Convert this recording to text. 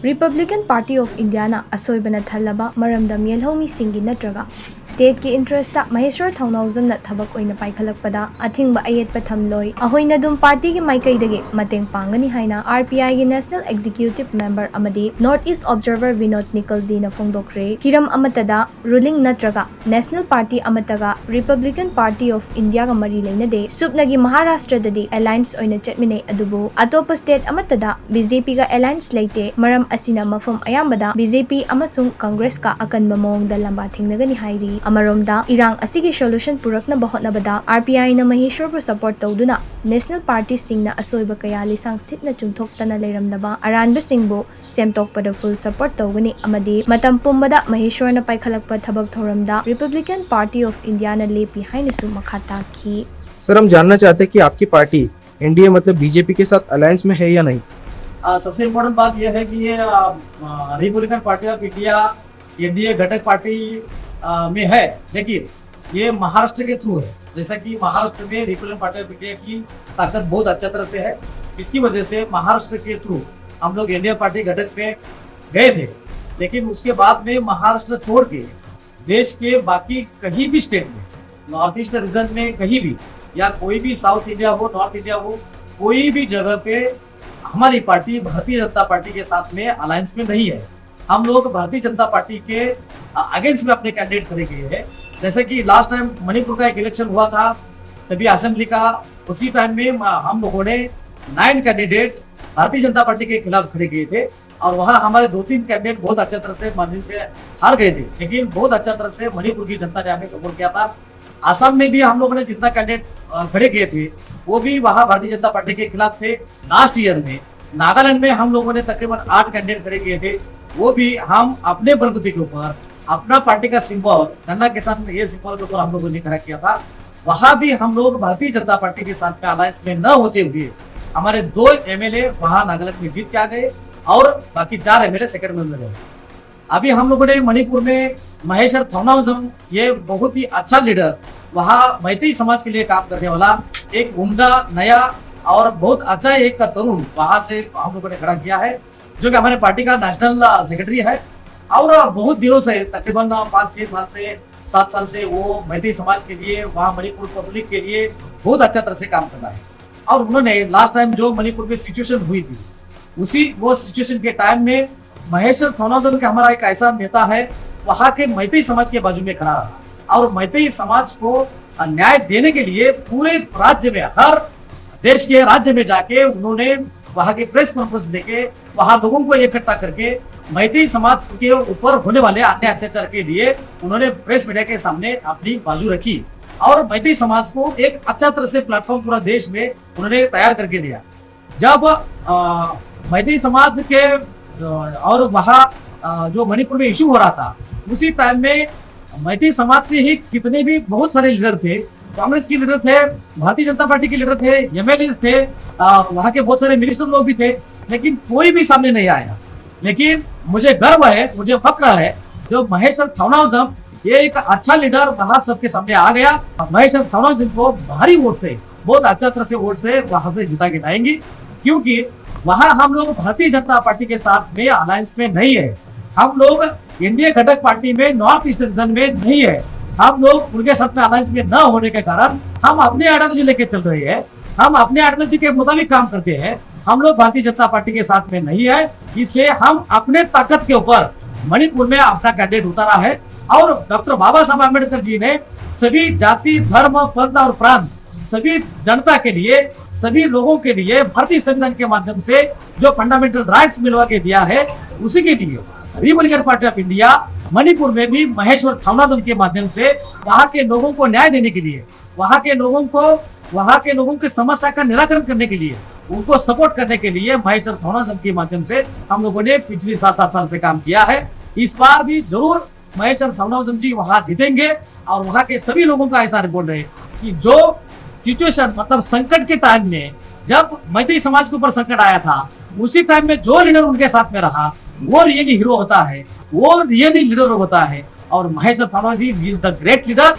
Republican party of India ना असोयबना थल्लबा मरमदा मेलहौमी सिंगी नत्रगा state की interest Maheshwar Thounaojam ना थबक ओइना पाइखलकपदा अथिंगबा अयेतपा थमलोय अहोइना दुम पार्टी की माइकैदगे मतेंग पांगनी हाइना आरपीआई की नेशनल एग्जीक्यूटिव मेंबर अमदी नॉर्थ ईस्ट ऑब्जर्वर विनोद निकल्स ना फोंदोक्रे हिरम अमतदा रूलिंग नत्रगा नेशनल पार्टी अमतगा रिपब्लिकन पार्टी ऑफ इंडिया का मरी लेनदे सुपनगी महाराष्ट्र ददी अलायंस ओइना चटमिने अदुबो अतोप स्टेट अमतदा बीजेपी का अलायंस लेते मरम असिना मफम अयामबदा बीजेपी अमसुंग कांग्रेस का अकनबा मओंगदा लंबा थिंगनगनी हाइरी अमरोमदा इरांग असिगी सोल्यूशन पुरकना बहोतनबदा आरपीआई ना महेश्वर को सपोर्ट तौदुना नेशनल पार्टी सिंगना असोयबा कया लिसांग सिटना चुंथोक्तना लेरमदबा अरानबा सिंगबो सेमतोकपदा फुल सपोर्ट तौगनी अमदी मतम पुंबदा महेश्वर ना पाइखलकपा थबक थौरमदा रिपब्लिकन पार्टी ऑफ इंडिया ना लेपी हाइनसु मखा ताकी। सर, हम जानना चाहते हैं कि आपकी पार्टी एनडीए मतलब बीजेपी के साथ अलायंस में है या नहीं। सबसे इम्पोर्टेंट बात यह है कि ये Republican party of India NDA घटक पार्टी में है, लेकिन ये महाराष्ट्र के थ्रू है। जैसा कि महाराष्ट्र में रिपब्लिकन पार्टी ऑफ इंडिया की ताकत बहुत अच्छा तरह से है, इसकी वजह से महाराष्ट्र के थ्रू हम लोग एनडीए पार्टी घटक में गए थे। लेकिन उसके बाद में महाराष्ट्र छोड़ के देश के बाकी कहीं भी स्टेट में, नॉर्थ ईस्ट रीजन में कहीं भी, या कोई भी साउथ इंडिया हो, नॉर्थ इंडिया हो, कोई भी जगह पे हमारी पार्टी भारतीय जनता पार्टी के साथ में अलायंस में नहीं है। हम लोग भारतीय जनता पार्टी के अगेंस्ट में अपने कैंडिडेट खड़े किए हैं। जैसे कि लास्ट टाइम मणिपुर का एक इलेक्शन हुआ था, तभी असेंबली का, उसी टाइम में हम लोगों ने 9 कैंडिडेट भारतीय जनता पार्टी के खिलाफ खड़े किए थे और वहाँ हमारे 2-3 कैंडिडेट बहुत अच्छा तरह से मार्जिन से हार गए थे। लेकिन बहुत अच्छा तरह से मणिपुर की जनता ने हमें सपोर्ट किया था। आसाम में भी हम लोगों ने जितना कैंडिडेट खड़े किए थे वो भी वहाँ भारतीय जनता पार्टी के खिलाफ थे। लास्ट ईयर में नागालैंड में हम लोगों ने तकरीबन 8 कैंडिडेट खड़े किए थे, वो भी हम अपने बलबूते के ऊपर, अपना पार्टी का सिंबल गन्ना किसान, ये सिंबल के ऊपर हम लोगों ने खड़ा किया था। वहां भी हम लोग भारतीय जनता पार्टी के साथ में अलायंस में न होते हुए हमारे 2 एमएलए वहां नागालैंड में जीत के आ गए और बाकी 4 एमएलए सेकंड में गए। अभी हम लोगों ने मणिपुर में महेश्वर थौनाउजम, ये बहुत ही अच्छा लीडर, वहाँ मैतेई समाज के लिए काम करने वाला एक उम्दा, नया और बहुत अच्छा एक तरुण वहां से हम लोगों ने खड़ा किया है, जो कि हमारे पार्टी का नेशनल सेक्रेटरी है और बहुत दिनों से, तकरीबन 5-6 साल से, 7 साल से वो मैतेई समाज के लिए, वहाँ मणिपुर पब्लिक के लिए बहुत अच्छा तरह से काम कर रहा है। और उन्होंने लास्ट टाइम जो मणिपुर में सिचुएशन हुई थी, वो सिचुएशन के टाइम में महेश्वर थौनाउजम के हमारा एक ऐसा नेता है, वहाँ के मैतेई समाज के बाजू में खड़ा रहा और मैतेई समाज को न्याय देने के लिए पूरे राज्य में, हर देश के राज्य में जाके उन्होंने वहां के प्रेस कॉन्फ्रेंस देके वहां लोगों को इकट्ठा करके मैतेई समाज के ऊपर होने वाले अन्याय अत्याचार के लिए उन्होंने प्रेस मीडिया के सामने अपनी बाजू रखी और मैतेई समाज को एक अच्छा तरह से प्लेटफॉर्म पूरा देश में उन्होंने तैयार करके दिया। जब मैतेई समाज के और वहाँ जो मणिपुर में इशू हो रहा था, उसी टाइम में मैतेई समाज से ही कितने भी बहुत सारे लीडर थे, कांग्रेस के लीडर थे, भारतीय जनता पार्टी के लीडर थे, एमएलएस थे, वहाँ के बहुत सारे मिनिस्टर लोग भी थे, लेकिन कोई भी सामने नहीं आया। लेकिन मुझे गर्व है, मुझे फक्र है, जो महेश्वर थौनाउजम, ये एक अच्छा लीडर वहाँ सबके सामने आ गया। महेश्वर थौनाउजम को भारी वोट से, बहुत अच्छा तरह से वोट से वहां से जिता के लाएंगे, क्योंकि वहाँ हम लोग भारतीय जनता पार्टी के साथ में अलायंस में नहीं है। हम लोग एनडीए घटक पार्टी में नॉर्थ ईस्ट रीजन में नहीं है। हम लोग उनके साथ में अलायंस में न होने के कारण हम अपने आइडियोलॉजी लेके चल रहे हैं, हम अपने आइडियोलॉजी के मुताबिक काम करते हैं। हम लोग भारतीय जनता पार्टी के साथ में नहीं है, इसलिए हम अपने ताकत के ऊपर मणिपुर में अपना कैंडिडेट उतारा है और डॉक्टर बाबा साहब अम्बेडकर जी ने सभी जाति, धर्म, पंथ और प्रांत, सभी जनता के लिए, सभी लोगों के लिए भारतीय संविधान के माध्यम से जो फंडामेंटल राइट्स मिलवा के दिया है, उसी के लिए Republican party of India Manipur में भी महेश्वर थौनाउजम के माध्यम से वहाँ के लोगों को न्याय देने के लिए, वहाँ के लोगों की समस्या का निराकरण करने के लिए, उनको सपोर्ट करने के लिए महेश्वर थौनाउजम के माध्यम से हम लोगों ने पिछले 7-7 साल से काम किया है। इस बार भी जरूर महेश्वर थौनाउजम जी वहाँ जीतेंगे और वहाँ के सभी लोगों का ऐसा बोल रहे हैं कि जो सिचुएशन, मतलब संकट के टाइम में, जब मैतेई समाज के ऊपर संकट आया था, उसी टाइम में जो लीडर उनके साथ में रहा, वो रियली हीरो होता है, वो रियली लीडर होता है। और Maheshwar Thounaojam is the great leader.